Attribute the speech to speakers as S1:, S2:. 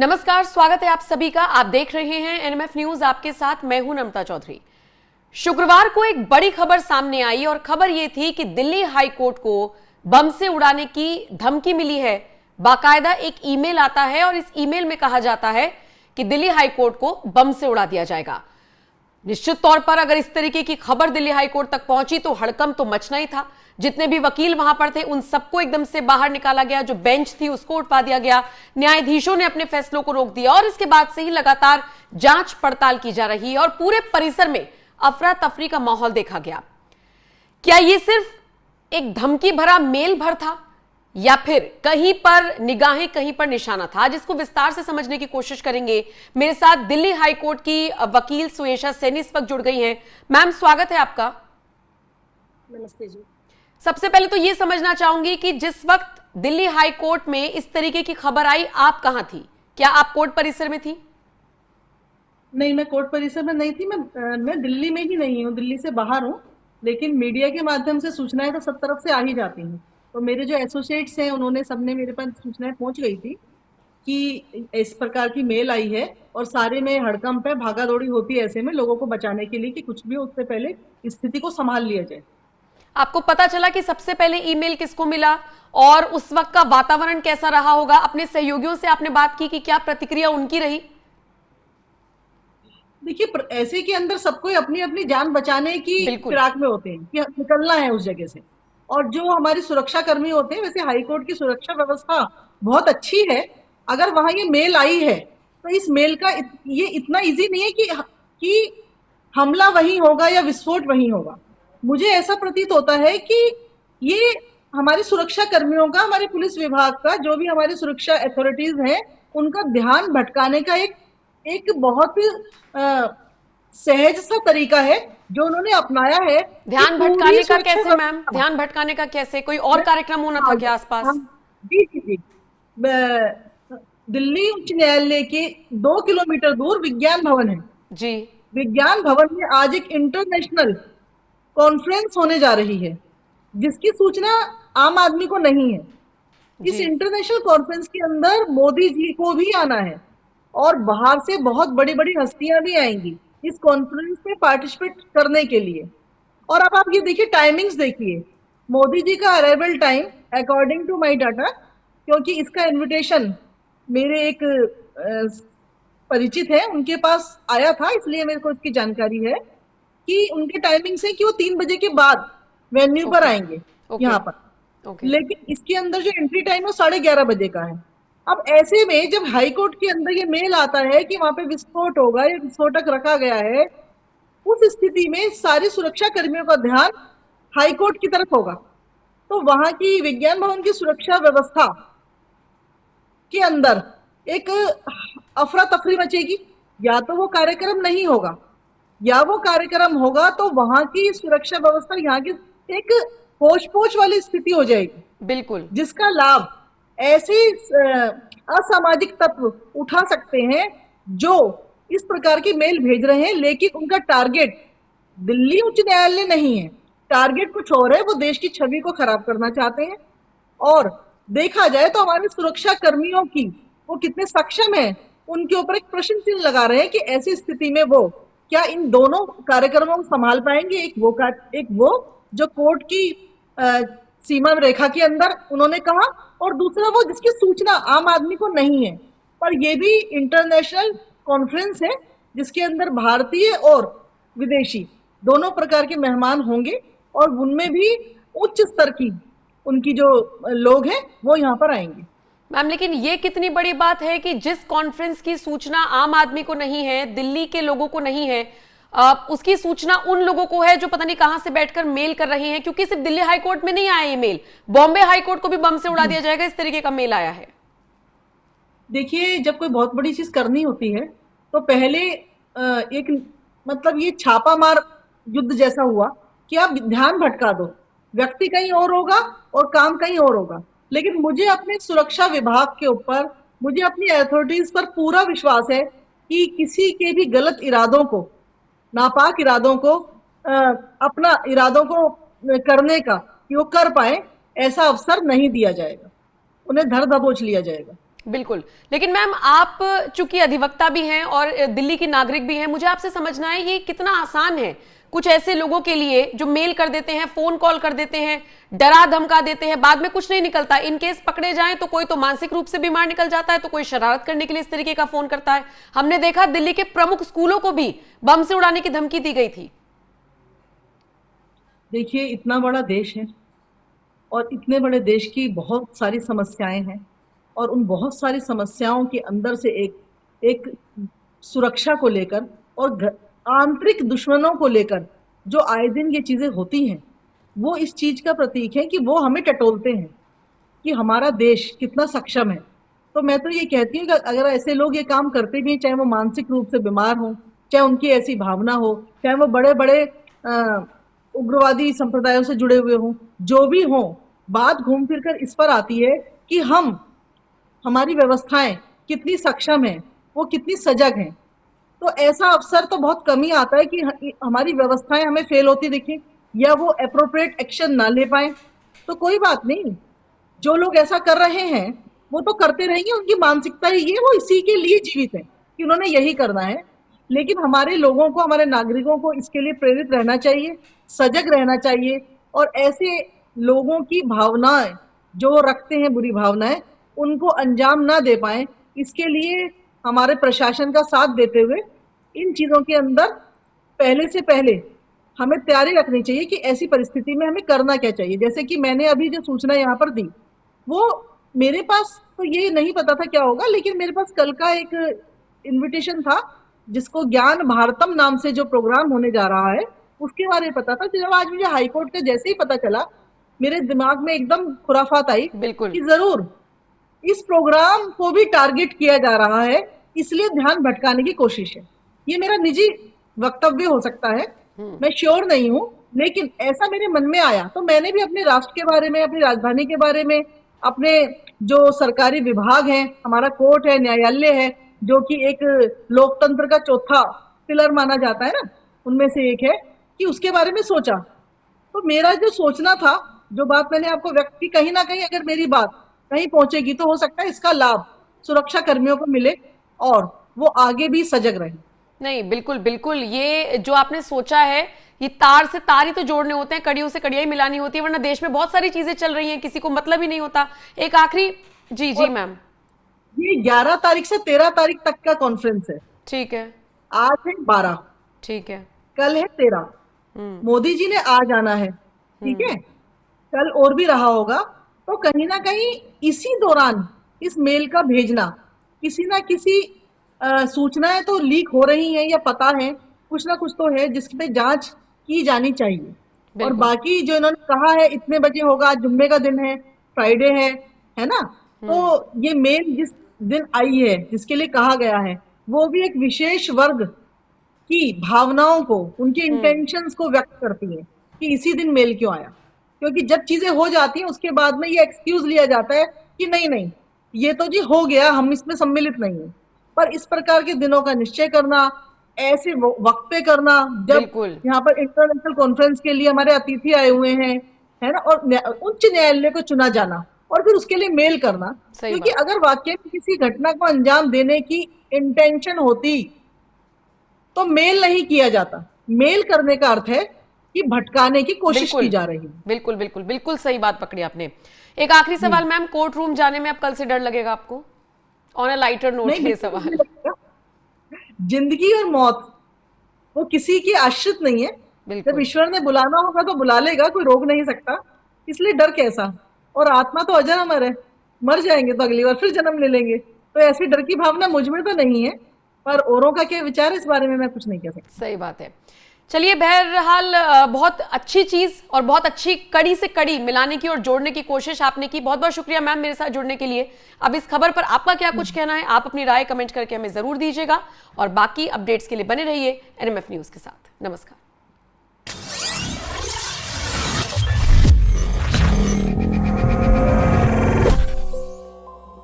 S1: नमस्कार, स्वागत है आप सभी का। आप देख रहे हैं एनएमएफ न्यूज, आपके साथ मैं हूं नम्रता चौधरी। शुक्रवार को एक बड़ी खबर सामने आई और खबर यह थी कि दिल्ली हाई कोर्ट को बम से उड़ाने की धमकी मिली है। बाकायदा एक ईमेल आता है और इस ईमेल में कहा जाता है कि दिल्ली हाई कोर्ट को बम से उड़ा दिया जाएगा। निश्चित तौर पर अगर इस तरीके की खबर दिल्ली हाई कोर्ट तक पहुंची तो हड़कंप तो मचना ही था। जितने भी वकील वहां पर थे उन सबको एकदम से बाहर निकाला गया, जो बेंच थी उसको उठवा दिया गया, न्यायाधीशों ने अपने फैसलों को रोक दिया और इसके बाद से ही लगातार जांच पड़ताल की जा रही है और पूरे परिसर में अफरा तफरी का माहौल देखा गया। क्या यह सिर्फ एक धमकी भरा मेल भर था या फिर कहीं पर निगाहें कहीं पर निशाना था, जिसको विस्तार से समझने की कोशिश करेंगे। मेरे साथ दिल्ली हाई कोर्ट की वकील सुयेशा सैनी इस वक्त जुड़ गई हैं। मैम, स्वागत है आपका।
S2: नमस्ते जी।
S1: सबसे पहले तो ये समझना चाहूंगी कि जिस वक्त दिल्ली हाई कोर्ट में इस तरीके की खबर आई, आप कहां थी? क्या आप कोर्ट परिसर में थी?
S2: नहीं, मैं कोर्ट परिसर में नहीं थी। मैं दिल्ली में ही नहीं हूँ, दिल्ली से बाहर हूँ। लेकिन मीडिया के माध्यम से सूचनाएं तो सब तरफ से आ ही जाती हैं। तो मेरे जो एसोसिएट्स हैं उन्होंने सबने मेरे पास सूचनाएं पहुंच गई थी कि इस प्रकार की मेल आई है और सारे में हड़कंप है, भागा दौड़ी होती है ऐसे में लोगों को बचाने के लिए कि कुछ भी उससे पहले स्थिति को संभाल लिया जाए।
S1: आपको पता चला कि सबसे पहले ईमेल किसको मिला और उस वक्त का वातावरण कैसा रहा होगा? अपने सहयोगियों से आपने बात की कि क्या प्रतिक्रिया उनकी रही?
S2: देखिए, ऐसे के अंदर सबको अपनी अपनी जान बचाने की
S1: बिल्कुल।
S2: फिराक में होते हैं कि निकलना है उस जगह से। और जो हमारे सुरक्षा कर्मी होते हैं, वैसे हाईकोर्ट की सुरक्षा व्यवस्था बहुत अच्छी है। अगर वहां ये मेल आई है तो इस मेल का ये इतना इजी नहीं है कि हमला वहीं होगा या विस्फोट वहीं होगा। मुझे ऐसा प्रतीत होता है कि ये हमारे सुरक्षा कर्मियों का, हमारे पुलिस विभाग का, जो भी हमारी सुरक्षा अथॉरिटीज हैं, उनका ध्यान भटकाने का एक बहुत ही सहज सा तरीका है जो उन्होंने अपनाया है।
S1: ध्यान भटकाने का कैसे मैम? ध्यान भटकाने का कैसे? कोई और कार्यक्रम होना था क्या आसपास?
S2: जी जी जी। दिल्ली उच्च न्यायालय के 2 किलोमीटर दूर विज्ञान भवन है
S1: जी।
S2: विज्ञान भवन में आज एक इंटरनेशनल कॉन्फ्रेंस होने जा रही है जिसकी सूचना आम आदमी को नहीं है। इस
S1: जी।
S2: इंटरनेशनल कॉन्फ्रेंस के अंदर मोदी जी को भी आना है और बाहर से बहुत बड़ी बड़ी हस्तियां भी आएंगी इस कॉन्फ्रेंस में पार्टिसिपेट करने के लिए। और अब आप ये देखिए, टाइमिंग्स देखिए। मोदी जी का arrival time according to my data, क्योंकि इसका इनविटेशन मेरे एक परिचित है उनके पास आया था, इसलिए मेरे को इसकी जानकारी है कि उनके टाइमिंग्स है कि वो 3 बजे के बाद वेन्यू पर आएंगे यहाँ पर। लेकिन इसके अंदर जो एंट्री टाइम है वो 11:30 बजे का है। अब ऐसे में जब हाई कोर्ट के अंदर ये मेल आता है कि वहां पे विस्फोट होगा या विस्फोटक रखा गया है, उस स्थिति में सारे सुरक्षा कर्मियों का ध्यान हाई कोर्ट की तरफ होगा। तो वहां की विज्ञान भवन की सुरक्षा व्यवस्था के अंदर एक अफरा तफरी मचेगी। या तो वो कार्यक्रम नहीं होगा या वो कार्यक्रम होगा तो वहां की सुरक्षा व्यवस्था, यहाँ की एक होश पोश वाली स्थिति हो जाएगी।
S1: बिल्कुल।
S2: जिसका लाभ ऐसे असामाजिक तत्व उठा सकते हैं जो इस प्रकार की मेल भेज रहे हैं, लेकिन उनका टारगेट दिल्ली उच्च न्यायालय नहीं है, टारगेट कुछ और है। वो देश की छवि को खराब करना चाहते हैं। और देखा जाए तो हमारे सुरक्षा कर्मियों की वो कितने सक्षम है, उनके ऊपर एक प्रश्न चिन्ह लगा रहे हैं कि ऐसी स्थिति में वो क्या इन दोनों कार्यक्रमों को संभाल पाएंगे। एक वो जो कोर्ट की सीमा रेखा के अंदर उन्होंने कहा, और दूसरा वो जिसकी सूचना आम आदमी को नहीं है। पर ये भी इंटरनेशनल कॉन्फ्रेंस है जिसके अंदर भारतीय और विदेशी दोनों प्रकार के मेहमान होंगे और उनमें भी उच्च स्तर की उनकी जो लोग हैं वो यहाँ पर आएंगे।
S1: मैम, लेकिन ये कितनी बड़ी बात है कि जिस कॉन्फ्रेंस की सूचना आम आदमी को नहीं है, दिल्ली के लोगों को नहीं है, उसकी सूचना उन लोगों को है जो पता नहीं कहां से बैठकर मेल कर रहे हैं। क्योंकि सिर्फ दिल्ली हाई कोर्ट में नहीं आया ये मेल, बॉम्बे हाई कोर्ट को भी बम से उड़ा दिया जाएगा, इस तरीके का मेल आया है।
S2: देखिए, जब कोई बहुत बड़ी चीज करनी होती है तो पहले एक मतलब ये छापा मार युद्ध जैसा हुआ कि आप ध्यान भटका दो, व्यक्ति कहीं और होगा और काम कहीं और होगा। लेकिन मुझे अपने सुरक्षा विभाग के ऊपर, मुझे अपनी अथॉरिटीज पर पूरा विश्वास है कि किसी के भी गलत इरादों को, नापाक इरादों को, अपना इरादों को करने का कि वो कर पाए, ऐसा अवसर नहीं दिया जाएगा, उन्हें धर दबोच लिया जाएगा।
S1: बिल्कुल। लेकिन मैम, आप चूंकि अधिवक्ता भी हैं और दिल्ली की नागरिक भी हैं, मुझे आपसे समझना है ये कितना आसान है कुछ ऐसे लोगों के लिए जो मेल कर देते हैं, फोन कॉल कर देते हैं, डरा धमका देते हैं, बाद में कुछ नहीं निकलता। इन केस पकड़े जाएं तो कोई तो मानसिक रूप से बीमार निकल जाता है, तो कोई शरारत करने के लिए इस तरीके का फोन करता है। हमने देखा दिल्ली के प्रमुख स्कूलों को भी बम से उड़ाने की धमकी दी गई थी।
S2: देखिए, इतना बड़ा देश है और इतने बड़े देश की बहुत सारी समस्याएं हैं, और उन बहुत सारी समस्याओं के अंदर से एक एक सुरक्षा को लेकर और आंतरिक दुश्मनों को लेकर जो आए दिन ये चीजें होती हैं, वो इस चीज का प्रतीक है कि वो हमें टटोलते हैं कि हमारा देश कितना सक्षम है। तो मैं तो ये कहती हूँ कि अगर ऐसे लोग ये काम करते भी हैं, चाहे वो मानसिक रूप से बीमार हो, चाहे उनकी ऐसी भावना हो, चाहे वो बड़े बड़े उग्रवादी संप्रदायों से जुड़े हुए हों, जो भी हों, बात घूम फिर कर इस पर आती है कि हमारी व्यवस्थाएं कितनी सक्षम हैं, वो कितनी सजग हैं। तो ऐसा अवसर तो बहुत कम ही आता है कि हमारी व्यवस्थाएं हमें फेल होती दिखें या वो एप्रोप्रिएट एक्शन ना ले पाए। तो कोई बात नहीं, जो लोग ऐसा कर रहे हैं वो तो करते रहेंगे, उनकी मानसिकता ही है, वो इसी के लिए जीवित है कि उन्होंने यही करना है। लेकिन हमारे लोगों को, हमारे नागरिकों को इसके लिए प्रेरित रहना चाहिए, सजग रहना चाहिए, और ऐसे लोगों की भावनाएं जो वो रखते हैं, बुरी भावनाएं, उनको अंजाम ना दे पाए, इसके लिए हमारे प्रशासन का साथ देते हुए इन चीजों के अंदर पहले से पहले हमें तैयारी रखनी चाहिए कि ऐसी परिस्थिति में हमें करना क्या चाहिए। जैसे कि मैंने अभी जो सूचना यहाँ पर दी, वो मेरे पास तो ये नहीं पता था क्या होगा, लेकिन मेरे पास कल का एक इनविटेशन था जिसको ज्ञान भारतम नाम से जो प्रोग्राम होने जा रहा है उसके बारे में पता था। जब आज मुझे हाईकोर्ट का जैसे ही पता चला, मेरे दिमाग में एकदम खुराफात आई कि जरूर इस प्रोग्राम को भी टारगेट किया जा रहा है, इसलिए ध्यान भटकाने की कोशिश है। ये मेरा निजी वक्तव्य हो सकता है, मैं श्योर नहीं हूं, लेकिन ऐसा मेरे मन में आया। तो मैंने भी अपने राष्ट्र के बारे में, अपनी राजधानी के बारे में, अपने जो सरकारी विभाग हैं, हमारा कोर्ट है, न्यायालय है, जो कि एक लोकतंत्र का चौथा पिलर माना जाता है ना, उनमें से एक है, कि उसके बारे में सोचा। तो मेरा जो सोचना था, जो बात मैंने आपको व्यक्त की, कहीं ना कहीं अगर मेरी बात कहीं पहुंचेगी तो हो सकता है इसका लाभ सुरक्षा कर्मियों को मिले और वो आगे भी सजग रहे।
S1: नहीं, बिल्कुल बिल्कुल, ये जो आपने सोचा है, ये तार से तार ही तो जोड़ने होते हैं, कड़ियों से कड़ियां ही मिलानी होती है, वरना देश में बहुत सारी चीजें चल रही हैं, किसी को मतलब ही नहीं होता। एक आखिरी, जी मैम।
S2: ये 11 तारीख से 13 तारीख तक का कॉन्फ्रेंस है।
S1: ठीक है।
S2: आज है 12,
S1: ठीक है,
S2: कल है 13। मोदी जी ने आज आना है, ठीक है, कल और भी रहा होगा। तो कहीं ना कहीं इसी दौरान इस मेल का भेजना, किसी ना किसी सूचनाएं तो लीक हो रही हैं या पता है, कुछ ना कुछ तो है जिसपे जांच की जानी चाहिए। और बाकी जो इन्होंने कहा है इतने बजे होगा, आज जुम्मे का दिन है, फ्राइडे है ना, तो ये मेल जिस दिन आई है, जिसके लिए कहा गया है, वो भी एक विशेष वर्ग की भावनाओं को, उनके इंटेंशंस को व्यक्त करती है कि इसी दिन मेल क्यों आया। क्योंकि जब चीजें हो जाती हैं उसके बाद में ये एक्सक्यूज लिया जाता है कि नहीं, ये तो जी हो गया, हम इसमें सम्मिलित नहीं है। पर इस प्रकार के दिनों का निश्चय करना, ऐसे वक्त पे करना, जब यहाँ पर इंटरनेशनल कॉन्फ्रेंस के लिए हमारे अतिथि आए हुए हैं, है ना, और उच्च न्यायालय को चुना जाना और फिर उसके लिए मेल करना, क्योंकि अगर वाकई में किसी घटना को अंजाम देने की इंटेंशन होती तो मेल नहीं किया जाता। मेल करने का अर्थ है कि भटकाने की कोशिश की जा रही है।
S1: बिल्कुल बिल्कुल बिल्कुल सही बात पकड़ी आपने। एक आखिरी सवाल मैम, कोर्ट रूम जाने में अब कल से डर लगेगा आपको? ऑन अ लाइटर नोट ये सवाल।
S2: जिंदगी और मौत वो किसी की आश्रित नहीं है। जब ईश्वर ने बुलाना होगा तो बुला लेगा, कोई रोक नहीं सकता, इसलिए डर कैसा। और आत्मा तो अजर अमर है, मर जाएंगे तो अगली बार फिर जन्म ले लेंगे। तो ऐसी डर की भावना मुझ में तो नहीं है, पर औरों का क्या विचार इस बारे में मैं कुछ नहीं कह सकती।
S1: सही बात है। चलिए, बहरहाल बहुत अच्छी चीज और बहुत अच्छी कड़ी से कड़ी मिलाने की और जोड़ने की कोशिश आपने की। बहुत बहुत शुक्रिया मैम मेरे साथ जुड़ने के लिए। अब इस खबर पर आपका क्या कुछ कहना है, आप अपनी राय कमेंट करके हमें जरूर दीजिएगा और बाकी अपडेट्स के लिए बने रहिए एनएमएफ न्यूज के साथ। नमस्कार।